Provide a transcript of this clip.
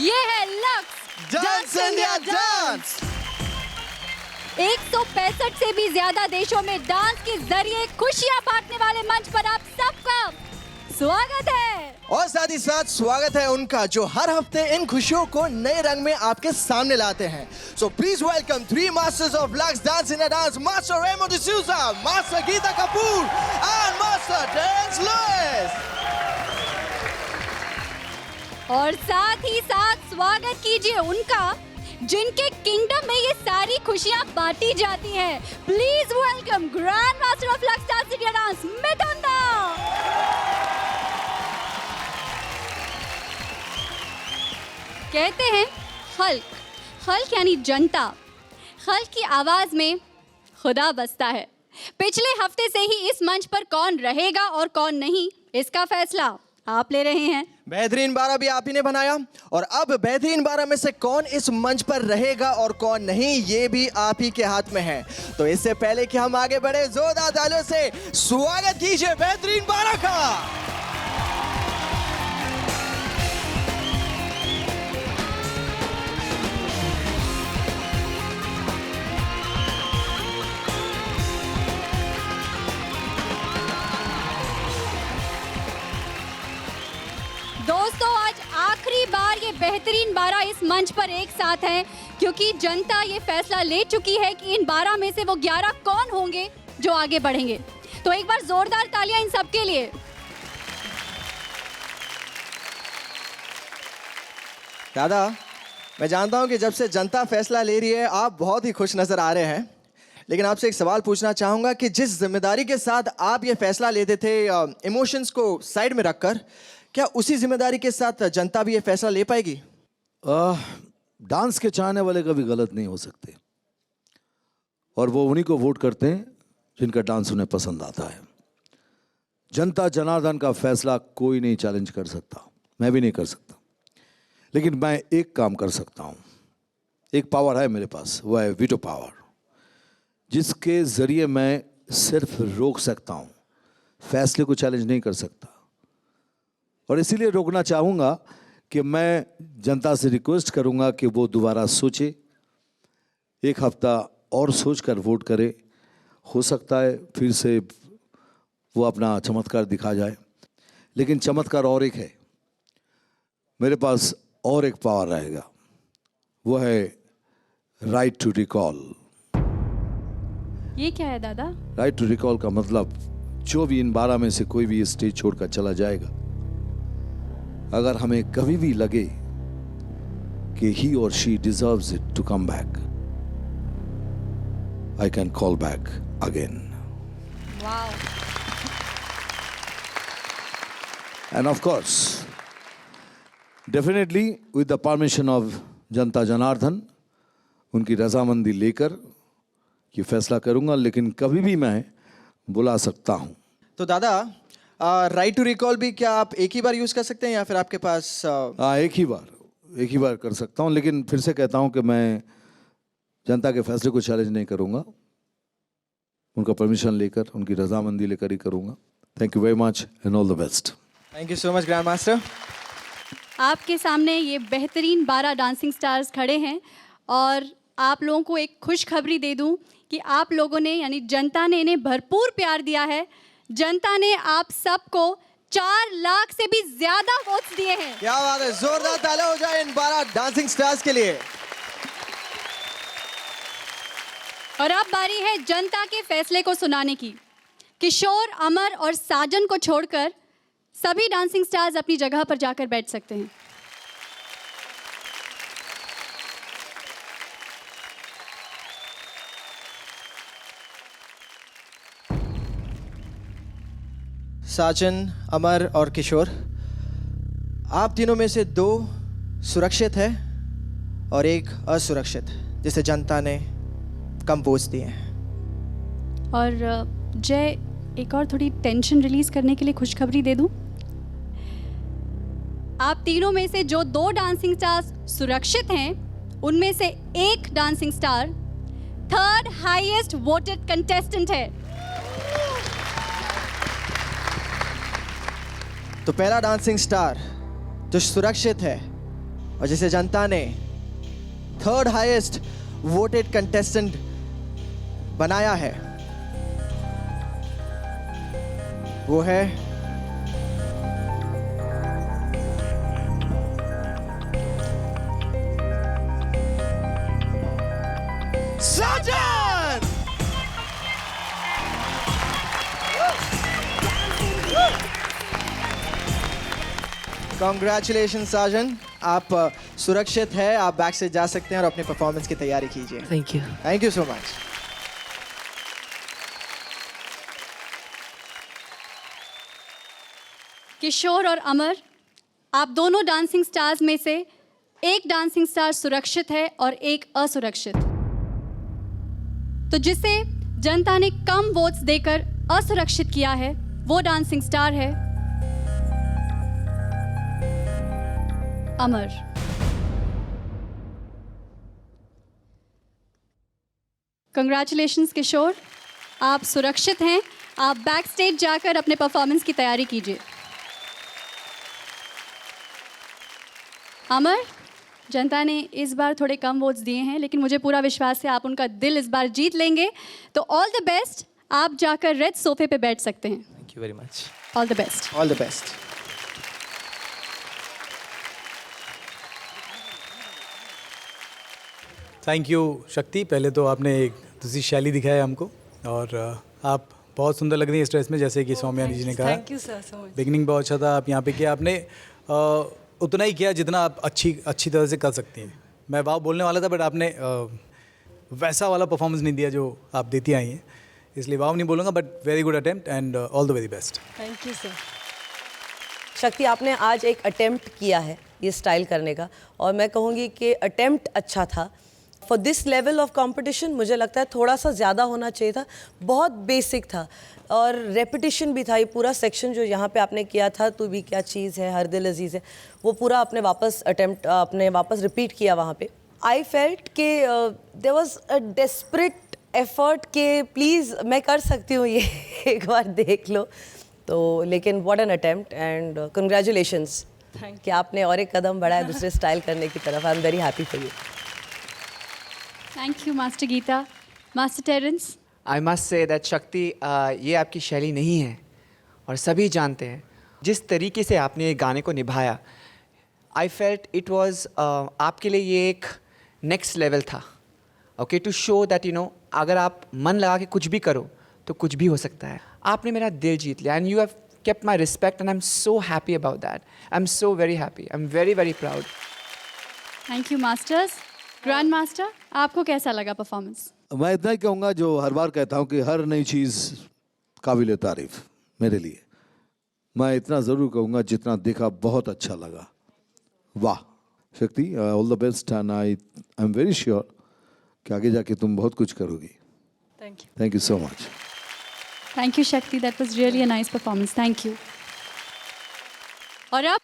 ये है lux dance India dance. 165 से भी ज्यादा देशों में डांस के जरिए खुशियां बांटने वाले मंच पर आप सबका स्वागत है। और साथ ही साथ स्वागत है उनका जो हर हफ्ते इन खुशियों को नए रंग में आपके सामने लाते हैं। So please welcome 3 masters of Lux dance India dance, master Remo D'Souza, master Geeta Kapoor and master Terence Lewis. और साथ ही साथ स्वागत कीजिए उनका जिनके किंगडम में ये सारी खुशियां बांटी जाती हैं। Please welcome grand master of Lux dance India dance, Mithun da. कहते हैं हल्क यानी जनता, हल्क की आवाज में खुदा बसता है। पिछले हफ्ते से ही इस मंच पर कौन रहेगा और कौन नहीं, इसका फैसला आप ले रहे हैं। बेहतरीन 12 भी आप ही ने बनाया और अब बेहतरीन 12 में से कौन इस मंच पर रहेगा और कौन नहीं, ये भी आप ही के हाथ में है। तो इससे पहले कि हम आगे बढ़े, जोरदार तालियों से स्वागत कीजिए बेहतरीन 12 का। दोस्तों, आज आखिरी बार ये बेहतरीन 12 इस मंच पर एक साथ हैं क्योंकि जनता ये फैसला ले चुकी है कि इन 12 में से वो 11 कौन होंगे जो आगे बढ़ेंगे। तो एक बार जोरदार तालियां इन सबके लिए। दादा, मैं जानता हूं कि जब से जनता फैसला ले रही है आप बहुत ही खुश नजर आ रहे हैं, लेकिन आपसे एक सवाल पूछना चाहूंगा कि जिस जिम्मेदारी के साथ आप ये फैसला लेते थे इमोशंस को साइड में रखकर, क्या उसी जिम्मेदारी के साथ जनता भी ये फैसला ले पाएगी? डांस के चाहने वाले कभी गलत नहीं हो सकते और वो उन्हीं को वोट करते हैं जिनका डांस उन्हें पसंद आता है। जनता जनार्दन का फैसला कोई नहीं चैलेंज कर सकता, मैं भी नहीं कर सकता, लेकिन मैं एक काम कर सकता हूँ। एक पावर है मेरे पास, वो है वीटो पावर, जिसके जरिए मैं सिर्फ रोक सकता हूँ, फैसले को चैलेंज नहीं कर सकता। और इसीलिए रोकना चाहूँगा कि मैं जनता से रिक्वेस्ट करूँगा कि वो दोबारा सोचे, एक हफ्ता और सोचकर वोट करे। हो सकता है फिर से वो अपना चमत्कार दिखा जाए, लेकिन चमत्कार और एक है, मेरे पास और एक पावर रहेगा, वो है राइट टू रिकॉल। ये क्या है दादा? राइट टू रिकॉल का मतलब जो भी इन 12 में से कोई भी स्टेज छोड़कर चला जाएगा, अगर हमें कभी भी लगे कि ही और she deserves it to come back, I can call back again. Wow. And of course definitely with the permission of जनता जनार्दन, उनकी रजामंदी लेकर ये फैसला करूंगा, लेकिन कभी भी मैं बुला सकता हूं। तो दादा, राइट टू रिकॉल भी क्या आप एक ही बार यूज कर सकते हैं या फिर आपके पास एक ही बार कर सकता हूं, लेकिन फिर से कहता हूं कि मैं जनता के फैसले को चैलेंज नहीं करूंगा, उनका परमिशन लेकर, उनकी रजामंदी लेकर ही करूंगा। Thank you very much and all the best. Thank you so much grand master. आपके सामने ये बेहतरीन 12 डांसिंग स्टार्स खड़े हैं और आप लोगों को एक खुशखबरी दे दूं कि आप लोगों ने यानी जनता ने इन्हें भरपूर प्यार दिया है। जनता ने आप सबको 4 लाख से भी ज्यादा वोट्स दिए हैं। क्या बात है, जोरदार तालियां हो जाए इन 12 डांसिंग स्टार्स के लिए। और अब बारी है जनता के फैसले को सुनाने की। किशोर, अमर और साजन को छोड़कर सभी डांसिंग स्टार्स अपनी जगह पर जाकर बैठ सकते हैं। साजन, अमर और किशोर, आप तीनों में से 2 सुरक्षित है और एक असुरक्षित, जिसे जनता ने कम वोट्स दिए हैं। और जय, एक और थोड़ी टेंशन रिलीज करने के लिए खुशखबरी दे दूं। आप तीनों में से जो 2 डांसिंग स्टार्स सुरक्षित हैं, उनमें से एक dancing star 3rd highest voted contestant है। तो पहला डांसिंग स्टार जो सुरक्षित है और जिसे जनता ने थर्ड हाईएस्ट वोटेड कंटेस्टेंट बनाया है, वो है साजन। कॉन्ग्रेचुलेशन साजन, आप सुरक्षित है, आप बैक से जा सकते हैं और अपनी परफॉर्मेंस की तैयारी कीजिए। Thank you. Thank you so much. Kishore और अमर, आप दोनों डांसिंग स्टार्स में से एक डांसिंग स्टार सुरक्षित है और एक असुरक्षित। तो जिसे जनता ने कम वोट्स देकर असुरक्षित किया है वो डांसिंग स्टार है अमर। कंग्रेचुलेशंस किशोर, आप सुरक्षित हैं। आप बैक स्टेज जाकर अपने परफॉर्मेंस की तैयारी कीजिए। अमर, जनता ने इस बार थोड़े कम वोट्स दिए हैं, लेकिन मुझे पूरा विश्वास है आप उनका दिल इस बार जीत लेंगे। तो ऑल द बेस्ट, आप जाकर रेड सोफे पे बैठ सकते हैं। Thank you very much. All the best. All the best. Thank you शक्ति। पहले तो आपने एक दूसरी शैली दिखाया हमको और आप बहुत सुंदर लग रही हैं इस ड्रेस में, जैसे कि सौम्या जी ने कहा। Thank you sir so much. Beginning बहुत अच्छा था, आप यहाँ पे किया आपने उतना ही किया जितना आप अच्छी तरह से कर सकती हैं। मैं वाव बोलने वाला था बट आपने वैसा वाला परफॉर्मेंस नहीं दिया जो आप देती आई हैं, इसलिए वाव नहीं बोलूँगा, but very good attempt and all the very best. Thank you sir. शक्ति, आपने आज एक अटेम्प्ट किया है ये स्टाइल करने का, और मैं कहूँगी कि अटेम्प्ट अच्छा था। For this level of competition मुझे लगता है थोड़ा सा ज़्यादा होना चाहिए था। बहुत बेसिक था और रेपिटिशन भी था। ये पूरा सेक्शन जो यहाँ पे आपने किया था, तू भी क्या चीज़ है, हर दिल अजीज़ है, वो पूरा आपने वापस रिपीट किया वहाँ पे। आई फेल्ट कि there was a desperate effort कि प्लीज़ मैं कर सकती हूँ ये एक बार देख लो। तो लेकिन what an attempt and congratulations कि आपने और एक कदम बढ़ाया दूसरे स्टाइल करने की तरफ। I am very happy for you. Thank you master Geeta. Master Terence. I must say that Shakti, ये आपकी शैली नहीं है और सभी जानते हैं जिस तरीके से आपने ये गाने को निभाया। आई फेल्ट इट वॉज आपके लिए ये एक नेक्स्ट लेवल था। ओके, टू शो दैट अगर आप मन लगा के कुछ भी करो तो कुछ भी हो सकता है। आपने मेरा दिल जीत लिया and you have kept my respect and I'm so happy about that. I'm so very happy. I'm very, very proud. Thank you masters. Grand master, आपको कैसा लगा परफॉर्मेंस? मैं इतना ही कहूँगा जो हर बार कहता हूँ कि हर नई चीज़ काबिल तारीफ मेरे लिए। मैं इतना ज़रूर कहूँगा जितना देखा बहुत अच्छा लगा। वाह Shakti, all the best and I am very sure कि आगे जाके तुम बहुत कुछ करोगी। Thank you so much. Thank you Shakti, that was really a nice performance. Thank you. और अब